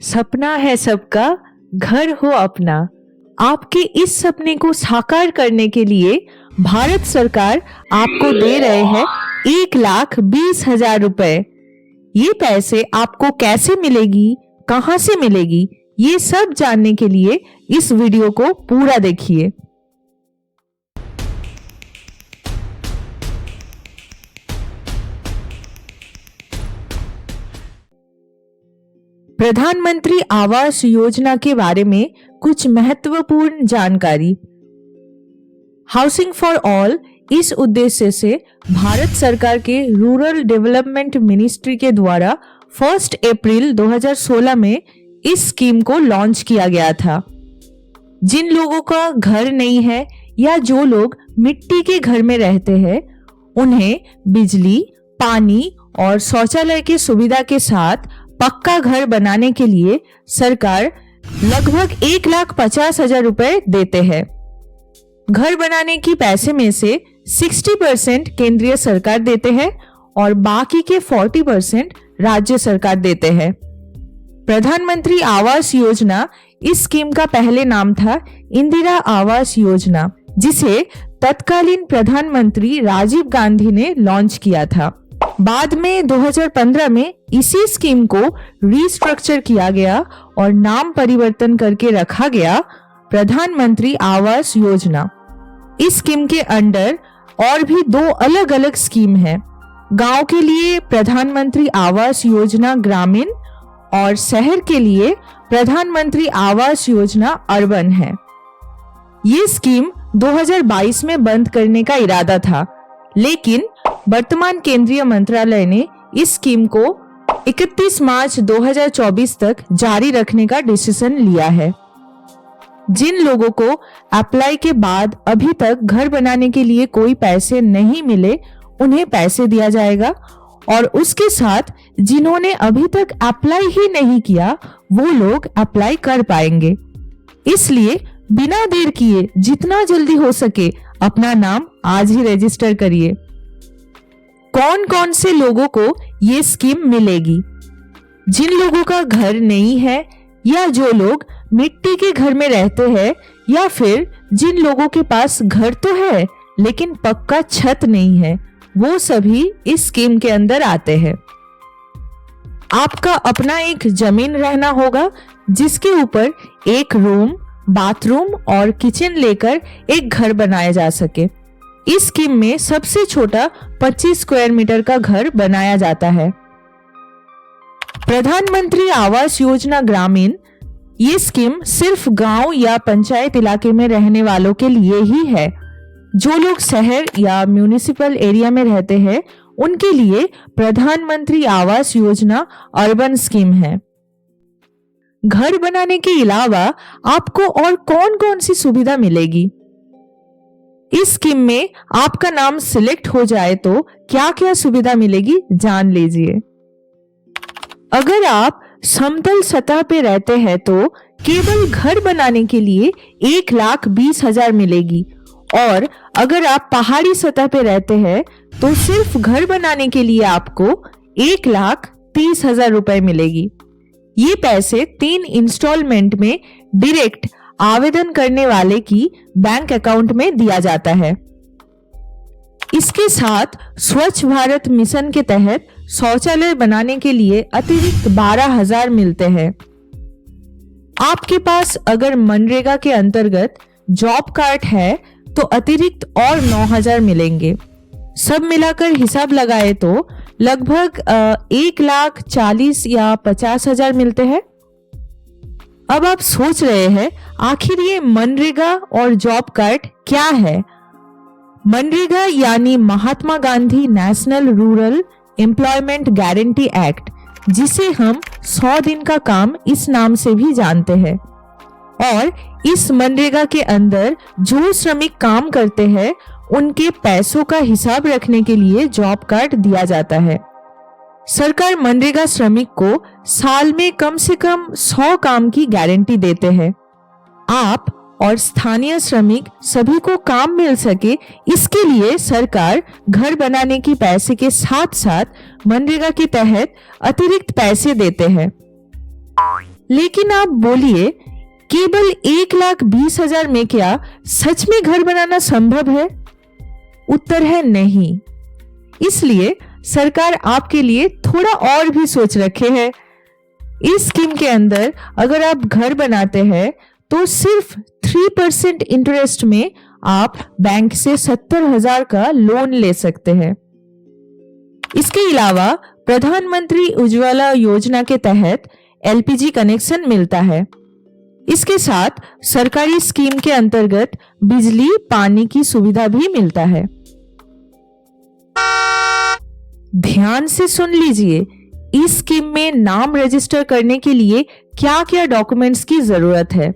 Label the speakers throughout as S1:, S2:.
S1: सपना है सबका घर हो अपना। आपके इस सपने को साकार करने के लिए भारत सरकार आपको दे रहे हैं 1,20,000 रुपए। ये पैसे आपको कैसे मिलेगी, कहां से मिलेगी, ये सब जानने के लिए इस वीडियो को पूरा देखिए। प्रधानमंत्री आवास योजना के बारे में कुछ महत्वपूर्ण जानकारी। हाउसिंग फॉर ऑल इस उद्देश्य से भारत सरकार के रूरल डेवलपमेंट मिनिस्ट्री के द्वारा 1 अप्रैल 2016 में इस स्कीम को लॉन्च किया गया था। जिन लोगों का घर नहीं है या जो लोग मिट्टी के घर में रहते हैं, उन्हें बिजली, पानी और शौचालय की सुविधा के साथ पक्का घर बनाने के लिए सरकार लगभग 1,50,000 रुपए देते हैं। घर बनाने की पैसे में से 60% केंद्रीय सरकार देते हैं और बाकी के 40% राज्य सरकार देते हैं। प्रधानमंत्री आवास योजना इस स्कीम का पहले नाम था इंदिरा आवास योजना, जिसे तत्कालीन प्रधानमंत्री राजीव गांधी ने लॉन्च किया था। बाद में 2015 में इसी स्कीम को रीस्ट्रक्चर किया गया और नाम परिवर्तन करके रखा गया प्रधानमंत्री आवास योजना। इस स्कीम के अंडर और भी 2 अलग अलग स्कीम हैं। गांव के लिए प्रधानमंत्री आवास योजना ग्रामीण और शहर के लिए प्रधानमंत्री आवास योजना अर्बन है। ये स्कीम 2022 में बंद करने का इरादा था, लेकिन वर्तमान केंद्रीय मंत्रालय ने इस स्कीम को 31 मार्च 2024 तक जारी रखने का डिसीजन लिया है। जिन लोगों को अप्लाई के बाद अभी तक घर बनाने के लिए कोई पैसे नहीं मिले, उन्हें पैसे दिया जाएगा, और उसके साथ जिन्होंने अभी तक अप्लाई ही नहीं किया, वो लोग अप्लाई कर पाएंगे। इसलिए बिना देर किए जितना जल्दी हो सके अपना नाम आज ही रजिस्टर करिए। कौन कौन से लोगों को ये स्कीम मिलेगी? जिन लोगों का घर नहीं है या जो लोग मिट्टी के घर में रहते हैं, या फिर जिन लोगों के पास घर तो है लेकिन पक्का छत नहीं है, वो सभी इस स्कीम के अंदर आते हैं। आपका अपना एक जमीन रहना होगा जिसके ऊपर एक रूम, बाथरूम और किचन लेकर एक घर बनाया जा सके। इस स्कीम में सबसे छोटा 25 स्क्वायर मीटर का घर बनाया जाता है। प्रधानमंत्री आवास योजना ग्रामीण ये स्कीम सिर्फ गांव या पंचायत इलाके में रहने वालों के लिए ही है। जो लोग शहर या म्यूनिसिपल एरिया में रहते हैं, उनके लिए प्रधानमंत्री आवास योजना अर्बन स्कीम है। घर बनाने के अलावा आपको और कौन कौन सी सुविधा मिलेगी? इस स्कीम में आपका नाम सिलेक्ट हो जाए तो क्या क्या सुविधा मिलेगी, जान लीजिए। अगर आप समतल सतह पे रहते हैं तो केवल घर बनाने के लिए 1,20,000 मिलेगी, और अगर आप पहाड़ी सतह पे रहते हैं तो सिर्फ घर बनाने के लिए आपको 1,30,000 रुपए मिलेगी। ये पैसे 3 इंस्टॉलमेंट में डायरेक्ट आवेदन करने वाले की बैंक अकाउंट में दिया जाता है। इसके साथ स्वच्छ भारत मिशन के तहत शौचालय बनाने के लिए अतिरिक्त 12,000 मिलते हैं। आपके पास अगर मनरेगा के अंतर्गत जॉब कार्ड है तो अतिरिक्त और 9,000 मिलेंगे। सब मिलाकर हिसाब लगाए तो लगभग 1,40,000 या 50,000 मिलते हैं। अब आप सोच रहे हैं, आखिर ये मनरेगा और जॉब कार्ड क्या है? मनरेगा यानी Mahatma Gandhi national rural employment guarantee act, जिसे हम 100 दिन का काम इस नाम से भी जानते हैं। और इस मनरेगा के अंदर जो श्रमिक काम करते हैं, उनके पैसों का हिसाब रखने के लिए जॉब कार्ड दिया जाता है। सरकार मनरेगा श्रमिक को साल में कम से कम 100 काम की गारंटी देते हैं। आप और स्थानीय श्रमिक सभी को काम मिल सके, इसके लिए सरकार घर बनाने की पैसे के साथ साथ मनरेगा के तहत अतिरिक्त पैसे देते हैं। लेकिन आप बोलिए, केवल 1,20,000 में क्या सच में घर बनाना संभव है? उत्तर है नहीं। इसलिए सरकार आपके लिए थोड़ा और भी सोच रखे है। इस स्कीम के अंदर अगर आप घर बनाते हैं तो सिर्फ 3% इंटरेस्ट में आप बैंक से 70,000 का लोन ले सकते हैं। इसके अलावा प्रधानमंत्री उज्ज्वला योजना के तहत एलपीजी कनेक्शन मिलता है। इसके साथ सरकारी स्कीम के अंतर्गत बिजली पानी की सुविधा भी मिलता है। ध्यान से सुन लीजिए, इस स्कीम में नाम रजिस्टर करने के लिए क्या क्या डॉक्यूमेंट्स की जरूरत है।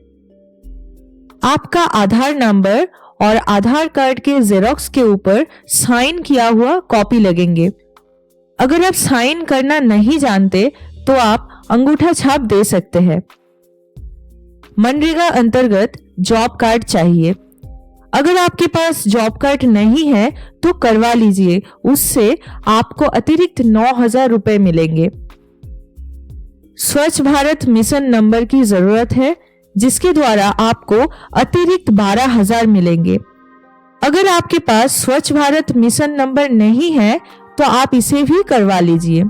S1: आपका आधार नंबर और आधार कार्ड के जेरोक्स के ऊपर साइन किया हुआ कॉपी लगेंगे। अगर आप साइन करना नहीं जानते तो आप अंगूठा छाप दे सकते हैं। मनरेगा अंतर्गत जॉब कार्ड चाहिए। अगर आपके पास जॉब कार्ड नहीं है तो करवा लीजिए, उससे आपको अतिरिक्त 9,000 रुपए मिलेंगे। स्वच्छ भारत मिशन नंबर की जरूरत है, जिसके द्वारा आपको अतिरिक्त 12,000 मिलेंगे। अगर आपके पास स्वच्छ भारत मिशन नंबर नहीं है तो आप इसे भी करवा लीजिए।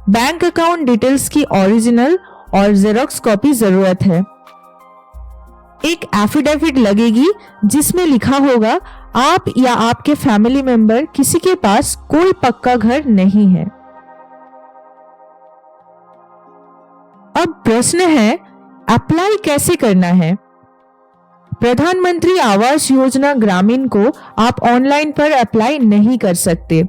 S1: बैंक अकाउंट डिटेल्स की ओरिजिनल और जेरोक्स कॉपी जरूरत है। एक एफिडेविट लगेगी जिसमें लिखा होगा आप या आपके फैमिली मेंबर किसी के पास कोई पक्का घर नहीं है। अब प्रश्न है, अप्लाई कैसे करना है? प्रधानमंत्री आवास योजना ग्रामीण को आप ऑनलाइन पर अप्लाई नहीं कर सकते।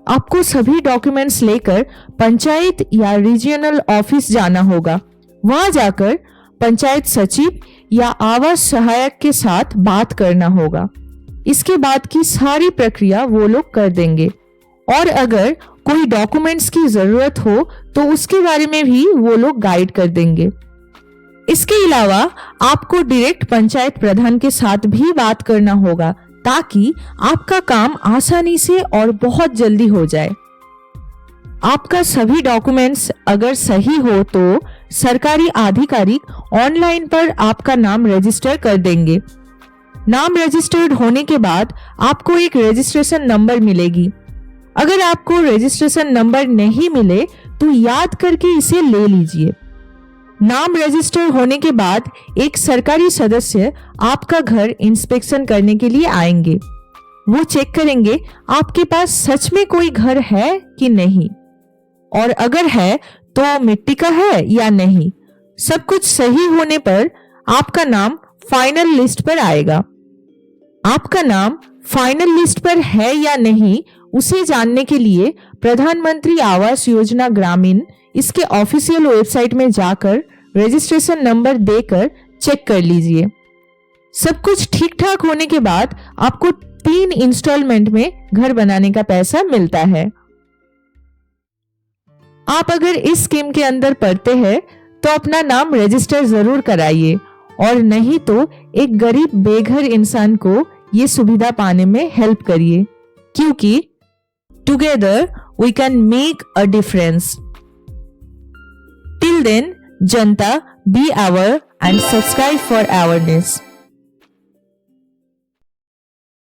S1: आपको सभी डॉक्यूमेंट्स लेकर पंचायत या रीजनल ऑफिस जाना होगा। वहां जाकर पंचायत सचिव या आवास सहायक के साथ बात करना होगा। इसके बाद की सारी प्रक्रिया वो लोग कर देंगे, और अगर कोई डॉक्यूमेंट्स की जरूरत हो तो उसके बारे में भी वो लोग गाइड कर देंगे। इसके अलावा आपको डायरेक्ट पंचायत प्रधान के साथ भी बात करना होगा ताकि आपका काम आसानी से और बहुत जल्दी हो जाए। आपका सभी डॉक्यूमेंट्स अगर सही हो तो सरकारी आधिकारिक ऑनलाइन पर आपका नाम रजिस्टर कर देंगे। नाम रजिस्टर्ड होने के बाद आपको एक रजिस्ट्रेशन नंबर मिलेगी। अगर आपको रजिस्ट्रेशन नंबर नहीं मिले तो याद करके इसे ले लीजिए। नाम रजिस्टर होने के बाद एक सरकारी सदस्य आपका घर इंस्पेक्शन करने के लिए आएंगे। वो चेक करेंगे आपके पास सच में कोई घर है कि नहीं, और अगर है तो मिट्टी का है या नहीं। सब कुछ सही होने पर आपका नाम फाइनल लिस्ट पर आएगा। आपका नाम फाइनल लिस्ट पर है या नहीं उसे जानने के लिए प्रधानमंत्री आवास योजना ग्रामीण इसके ऑफिशियल वेबसाइट में जाकर रजिस्ट्रेशन नंबर देकर चेक कर लीजिए। सब कुछ ठीक ठाक होने के बाद आपको 3 इंस्टॉलमेंट में घर बनाने का पैसा मिलता है। आप अगर इस स्कीम के अंदर पढ़ते हैं तो अपना नाम रजिस्टर जरूर कराइए, और नहीं तो एक गरीब बेघर इंसान को ये सुविधा पाने में हेल्प करिए, क्योंकि together we can make a difference. Till then, जनता, be aware and subscribe for awareness.